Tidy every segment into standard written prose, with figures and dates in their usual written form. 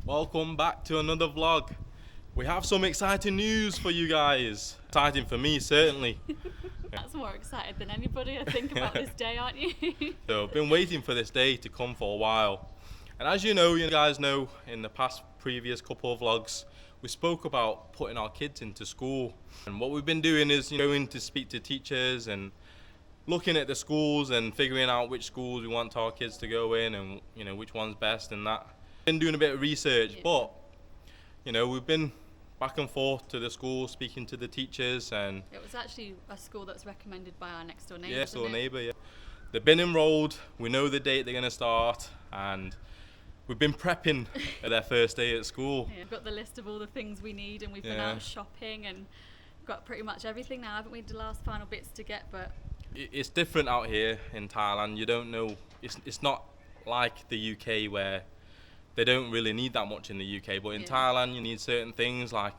Welcome back to another vlog. We have some exciting news for you guys. Exciting for me, certainly. That's more excited than anybody, I think, about this day, aren't you? So I've been waiting for this day to come for a while. And as you know, you guys know, in the previous couple of vlogs, we spoke about putting our kids into school. And what we've been doing is going to speak to teachers and looking at the schools and figuring out which schools we want our kids to go in and which one's best and that. Been doing a bit of research, but we've been back and forth to the school, speaking to the teachers, and it was actually a school that's recommended by our next door neighbour. Next door neighbour, yeah. They've been enrolled, we know the date they're going to start, and we've been prepping at their first day at school. Yeah, we've got the list of all the things we need, and we've been out shopping and got pretty much everything now, haven't we? The last final bits to get, but it's different out here in Thailand. You don't know, it's not like the UK where they don't really need that much in the UK, but in Thailand you need certain things like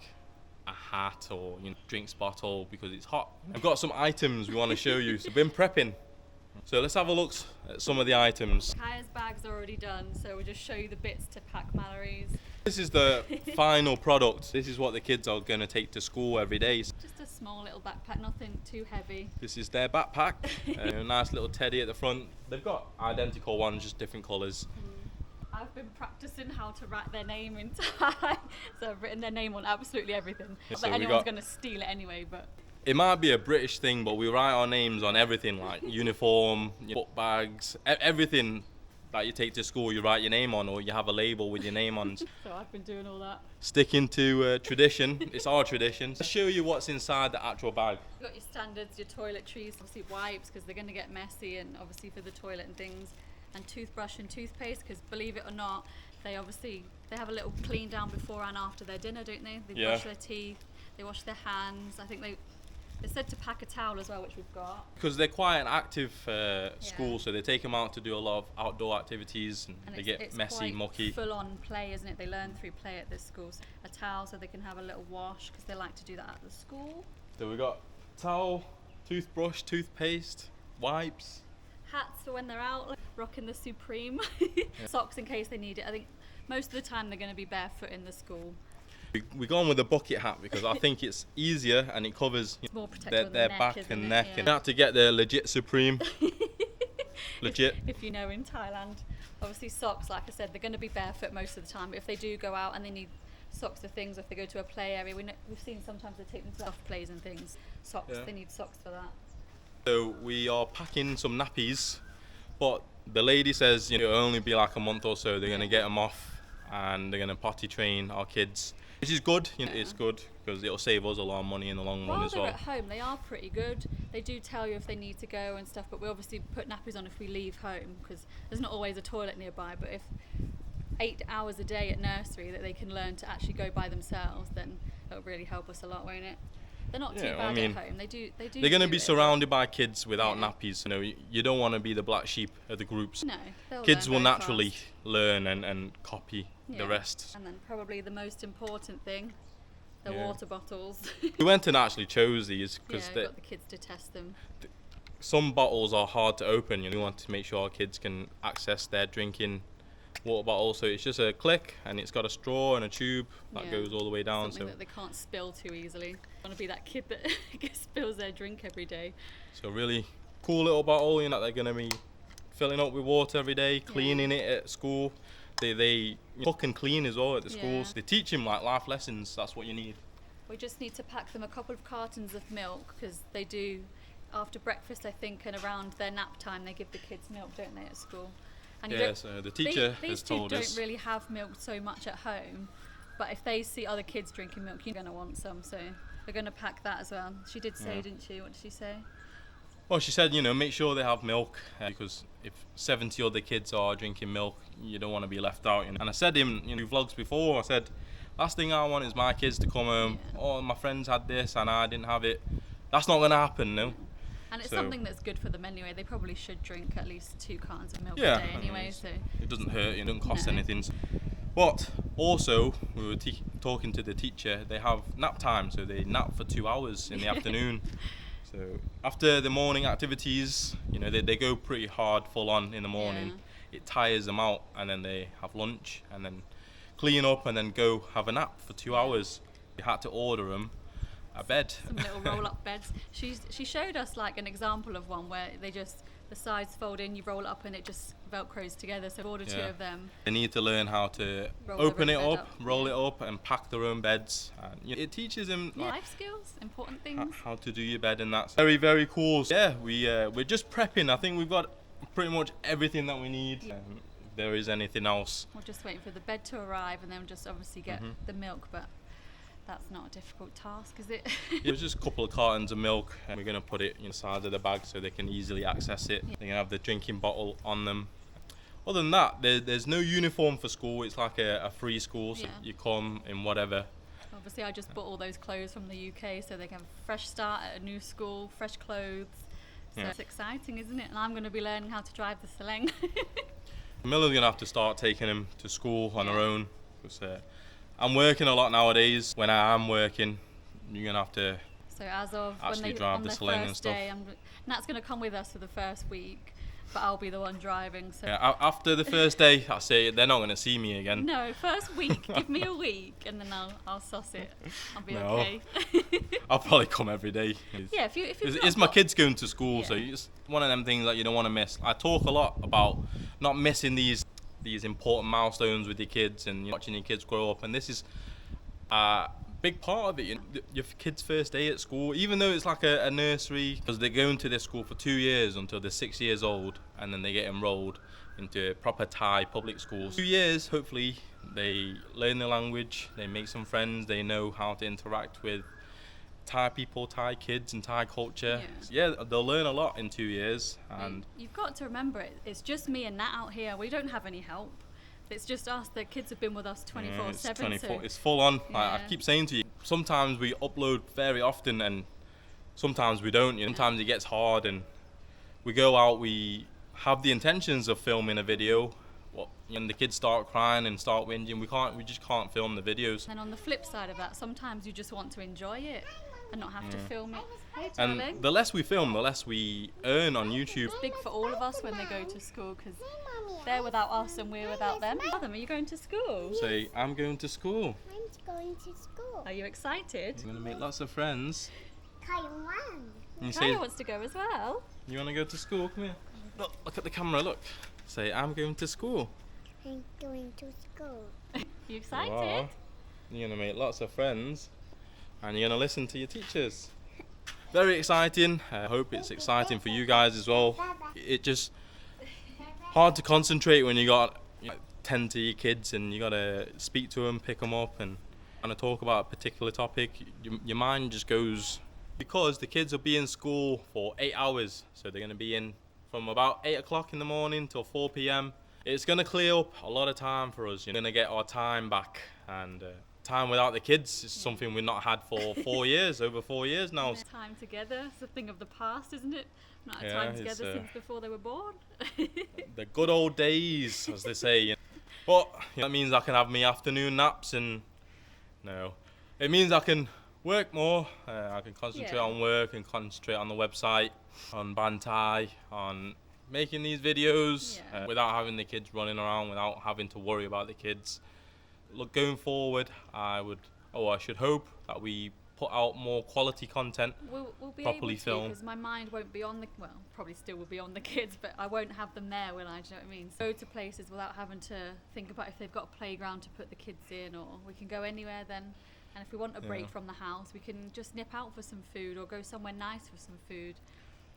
a hat or drinks bottle because it's hot. I've got some items we want to show you, so we've been prepping. So let's have a look at some of the items. Kaya's bag's already done, so we'll just show you the bits to pack Mallory's. This is the final product. This is what the kids are going to take to school every day. Just a small little backpack, nothing too heavy. This is their backpack, a nice little teddy at the front. They've got identical ones, just different colours. I've been practicing how to write their name in Thai, so I've written their name on absolutely everything. Not that anyone's going to steal it anyway, but it might be a British thing, but we write our names on everything, like uniform, book bags, everything that you take to school. You write your name on, or you have a label with your name on. So I've been doing all that. Sticking to tradition. It's our tradition. I'll show you what's inside the actual bag. You've got your standards, your toiletries, obviously wipes because they're going to get messy, and obviously for the toilet and things. And toothbrush and toothpaste, because believe it or not, they have a little clean down before and after their dinner, don't they? They brush their teeth, they wash their hands. I think they said to pack a towel as well, which we've got. Because they're quite an active school, so they take them out to do a lot of outdoor activities, and they get messy, mucky. Full on play, isn't it? They learn through play at this school. A towel so they can have a little wash, because they like to do that at the school. So we got towel, toothbrush, toothpaste, wipes. Hats for when they're out, like rocking the Supreme. Socks in case they need it. I think most of the time they're going to be barefoot in the school. We've gone with a bucket hat because I think it's easier and it covers their back and neck. And had to get the legit Supreme. Legit. If you know, in Thailand, obviously socks, like I said, they're going to be barefoot most of the time. But if they do go out and they need socks for things, or if they go to a play area, we've seen sometimes they take them to soft plays and things. Socks, they need socks for that. So we are packing some nappies, but the lady says it'll only be like a month or so. They're going to get them off and they're going to potty train our kids, which is good. It's good because it'll save us a lot of money in the long run as well. While they're at home, they are pretty good. They do tell you if they need to go and stuff, but we obviously put nappies on if we leave home because there's not always a toilet nearby. But if 8 hours a day at nursery that they can learn to actually go by themselves, then it'll really help us a lot, won't it? They're not too bad at home. They do. They're going to be surrounded by kids without nappies. You don't want to be the black sheep of the groups. No, kids will naturally learn and copy the rest. And then probably the most important thing, the water bottles. We went and actually chose these because got the kids to test them. Some bottles are hard to open. We want to make sure our kids can access their drinking water bottle, so it's just a click and it's got a straw and a tube that goes all the way down. Something that they can't spill too easily. I want to be that kid that spills their drink every day. So really cool little bottle, that they're going to be filling up with water every day, cleaning it at school. They cook and clean as well at the schools. They teach them like life lessons. That's what you need. We just need to pack them a couple of cartons of milk because they do after breakfast, I think, and around their nap time they give the kids milk, don't they, at school? And so the teacher has told us. These two don't really have milk so much at home, but if they see other kids drinking milk, you're going to want some, so we're going to pack that as well. She did say, didn't she? What did she say? Well, she said, make sure they have milk because if 70 other kids are drinking milk, you don't want to be left out. And I said in vlogs before, I said, last thing I want is my kids to come home, oh, my friends had this and I didn't have it. That's not going to happen, no. And it's something that's good for them anyway. They probably should drink at least 2 cartons of milk a day anyway. So it doesn't hurt, it doesn't cost anything. But also, we were talking to the teacher, they have nap time, so they nap for 2 hours in the afternoon. So after the morning activities, they go pretty hard, full on in the morning. It tires them out, and then they have lunch, and then clean up and then go have a nap for 2 hours. We had to order them a bed. Some little roll-up beds. She showed us like an example of one where they just, the sides fold in, you roll it up and it just velcros together. So we ordered 2 of them. They need to learn how to Roll open their it own up, bed up. roll it up, and pack their own beds. And it teaches them Life skills, important things. how to do your bed, and that's very, very cool. So, yeah, we're just prepping. I think we've got pretty much everything that we need. If there is anything else, We're just waiting for the bed to arrive and then just obviously get the milk, but that's not a difficult task, is it? it was just a couple of cartons of milk, and we're going to put it inside of the bag so they can easily access it. They can have the drinking bottle on them. Other than that, there's no uniform for school. It's like a free school, so you come in whatever. Obviously, I just bought all those clothes from the UK so they can have a fresh start at a new school, fresh clothes. So it's exciting, isn't it? And I'm going to be learning how to drive the Farang. Miller's going to have to start taking him to school on her own. Because, I'm working a lot nowadays. When I am working, you're going to have to So as of actually when they, drive on the the sling and first stuff. day, Nat's going to come with us for the first week, but I'll be the one driving. So After the first day, I say they're not going to see me again. no, first week, give me a week, and then I'll suss it. I'll be No. okay. I'll probably come every day. Yeah, if you've It's not my got- kids going to school, so it's one of them things that you don't want to miss. I talk a lot about not missing these important milestones with your kids and watching your kids grow up, and this is a big part of it. Your kids' first day at school, even though it's like a nursery, because they're going to this school for 2 years until they're 6 years old, and then they get enrolled into a proper Thai public schools. 2 years, hopefully, they learn the language, they make some friends, they know how to interact with Thai people, Thai kids, and Thai culture. Yeah, they'll learn a lot in 2 years. And you've got to remember it's just me and Nat out here. We don't have any help. It's just us. The kids have been with us 24/7. So it's full on. Like I Yeah. keep saying to you, sometimes we upload very often, and sometimes we don't. Sometimes it gets hard, and we go out. We have the intentions of filming a video. When the kids start crying and start whinging, we just can't film the videos. And on the flip side of that, sometimes you just want to enjoy it and not have to film it. Hey, And darling. the less we film, the less we earn on YouTube. It's big for all of us when they go to school because they're without us and we're without them. Tell them, are you going to school? Say, I'm going to school. I'm going to school. Are you excited? I'm going to make lots of friends. Taiwan. And you Kyla say, wants to go as well. you want to go to school? Come here. Look at the camera, look. Say, I'm going to school. I'm going to school. You excited? You are. You're going to make lots of friends, and you're going to listen to your teachers. Very exciting. I hope it's exciting for you guys as well. It just hard to concentrate when you got 10 to your kids and you got to speak to them, pick them up, and kind of talk about a particular topic. Your mind just goes, because the kids will be in school for 8 hours, so they're going to be in from about 8 o'clock in the morning till 4 p.m. It's going to clear up a lot of time for us. You're going to get our time back, and time without the kids is something we've not had for 4 years, over 4 years now. Time together, it's a thing of the past, isn't it? Not had Yeah, time it's, together since before they were born. The good old days, as they say. But that means I can have my afternoon naps, and no, it means I can work more. I can concentrate on work and concentrate on the website, on Bantai, on making these videos without having the kids running around, without having to worry about the kids. Look, going forward, I should hope that we put out more quality content, We'll be properly able to, filmed. because my mind won't be on the, well, probably still will be on the kids, but I won't have them there, will I? Do you know what I mean? Go to places without having to think about if they've got a playground to put the kids in, or we can go anywhere then. And if we want a break from the house, we can just nip out for some food or go somewhere nice for some food,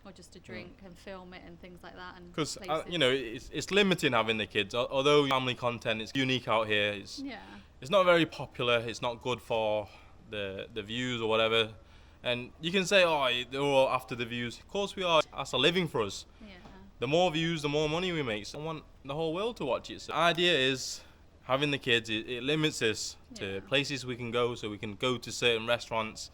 or just a drink and film it and things like that. Because it's limiting having the kids. Although family content is unique out here, it's not very popular. It's not good for the views or whatever. And you can say, oh, they're all after the views. Of course we are. That's a living for us. The more views, the more money we make. So I want the whole world to watch it. So the idea is having the kids. It limits us to places we can go. So we can go to certain restaurants.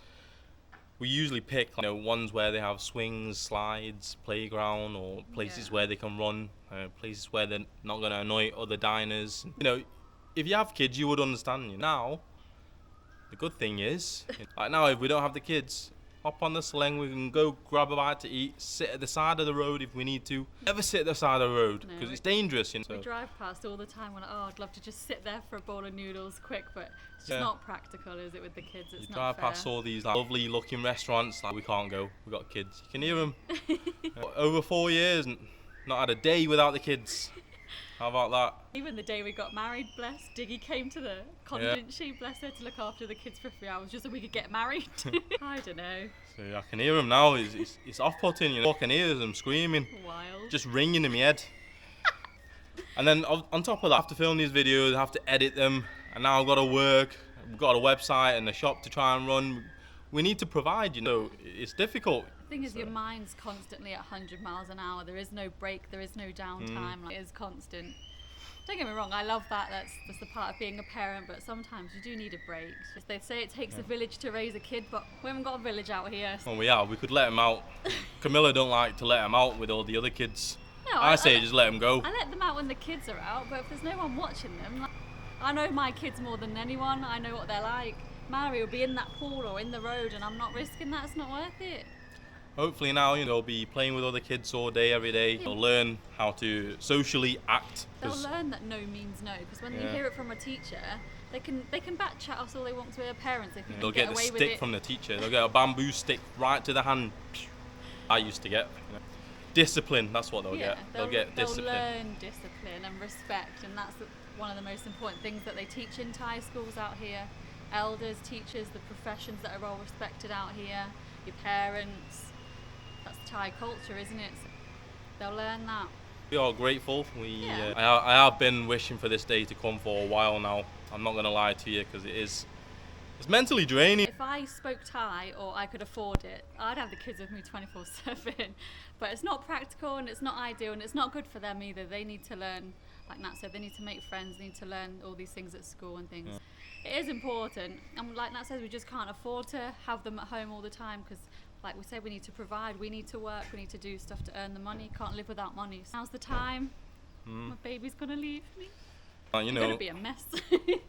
We usually pick ones where they have swings, slides, playground, or places where they can run, places where they're not going to annoy other diners. If you have kids, you would understand. Now, the good thing is, like now, if we don't have the kids, hop on the sling, we can go grab a bite to eat, sit at the side of the road if we need to. Never sit at the side of the road because it's dangerous, you know. We drive past all the time. We're like, oh, I'd love to just sit there for a bowl of noodles quick, but it's just Yeah. not practical, is it, with the kids? It's You not drive fair. past all these like, lovely looking restaurants, like we can't go, we've got kids. You can hear them. Over 4 years, not had a day without the kids. How about that? Even the day we got married, bless, Diggy came to the con, didn't she? Bless her, to look after the kids for 3 hours just so we could get married. I don't know. So I can hear them now. It's off-putting, you know. I can hear them screaming, Wild. just ringing in my head. And then on top of that, I have to film these videos, I have to edit them, and now I've got to work. We've got a website and a shop to try and run. We need to provide, you know. It's difficult. The thing is, your mind's constantly at 100 miles an hour. There is no break, there is no downtime. Like, it is constant. Don't get me wrong, I love that. That's the part of being a parent, but sometimes you do need a break. They say it takes a village to raise a kid, but we haven't got a village out here. Well, we could let them out. Camilla don't like to let them out with all the other kids. No, I say just let them go. I let them out when the kids are out, but if there's no one watching them, like, I know my kids more than anyone. I know what they're like. Mary will be in that pool or in the road, and I'm not risking that. It's not worth it. Hopefully now, you know, they'll be playing with other kids all day, every day. They'll learn how to socially act. They'll learn that no means no, because when they hear it from a teacher, they can back chat us all they want to their parents if you They'll can get the away with stick it. from the teacher. They'll get a bamboo stick right to the hand. I used to get. You know. Discipline, that's what they'll get. They'll get discipline. They'll learn discipline and respect, and that's one of the most important things that they teach in Thai schools out here. Elders, teachers, the professions that are all respected out here, your parents. That's Thai culture, isn't it? So they'll learn that. We are grateful. I have been wishing for this day to come for a while now. I'm not going to lie to you because it's mentally draining. If I spoke Thai or I could afford it, I'd have the kids with me 24/7. But it's not practical and it's not ideal and it's not good for them either. They need to learn, like Nat said, they need to make friends, they need to learn all these things at school and things. It is important. And like Nat says, we just can't afford to have them at home all the time because, like we said, we need to provide, we need to work, we need to do stuff to earn the money. Can't live without money. So now's the time. My baby's gonna leave me. You It's know, gonna be a mess.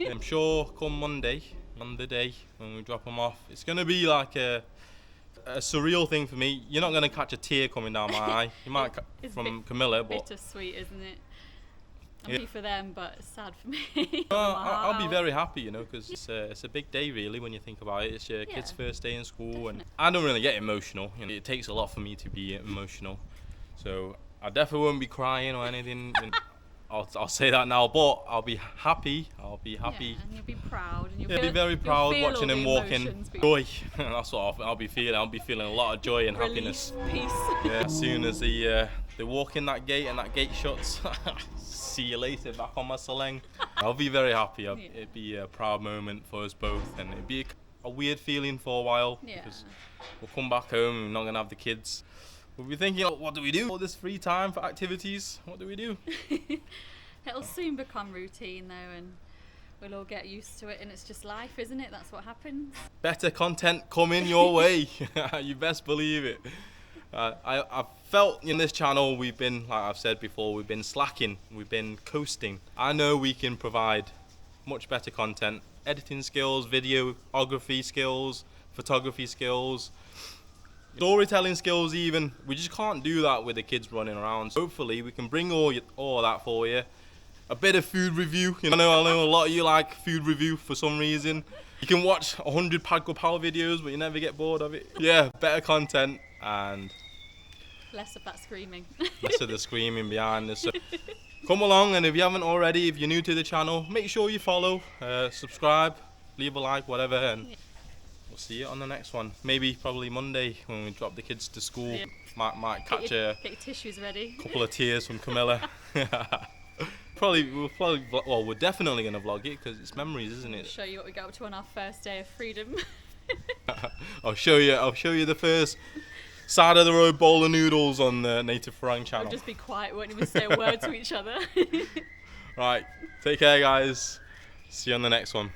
I'm sure come Monday, on the day when we drop them off, it's going to be like a surreal thing for me. You're not going to catch a tear coming down my eye. You might from Camilla, but bittersweet, isn't it? I'm happy for them, but it's sad for me. I'll be very happy, you know, because it's a big day really when you think about it. It's your kid's first day in school, and I don't really get emotional. You know, it takes a lot for me to be emotional, so I definitely won't be crying or anything. I'll say that now, but I'll be happy. Yeah, and you'll be proud. And I'll be very proud watching him walking. Joy. That's what I'll be feeling. I'll be feeling a lot of joy and happiness. Peace. Yeah, as soon as they walk in that gate and that gate shuts, see you later, back on my sling. I'll be very happy. It'd be a proud moment for us both, and it'd be a weird feeling for a while because we'll come back home and we're not going to have the kids. We'll be thinking, what do we do? All this free time for activities, what do we do? It'll soon become routine though, and we'll all get used to it, and it's just life, isn't it? That's what happens. Better content coming your way. You best believe it. I've felt in this channel we've been, like I've said before, we've been slacking, we've been coasting. I know we can provide much better content, editing skills, videography skills, photography skills, storytelling skills even. We just can't do that with the kids running around. So hopefully we can bring all of that for you. A bit of food review. I know a lot of you like food review for some reason. You can watch 100 Padgo Power videos but you never get bored of it. Yeah, better content and less of that screaming. Less of the screaming behind us. So come along, and if you haven't already, if you're new to the channel, make sure you follow, subscribe, leave a like, whatever, and we'll see you on the next one. Probably Monday when we drop the kids to school. Yeah. Might catch get your tissues ready. Couple of tears from Camilla. We're definitely going to vlog it because it's memories, isn't it? Show you what we got up to on our first day of freedom. I'll show you the first side of the road bowl of noodles on the Native Farang channel. We'll just be quiet, won't even say a word to each other. Right, take care guys. See you on the next one.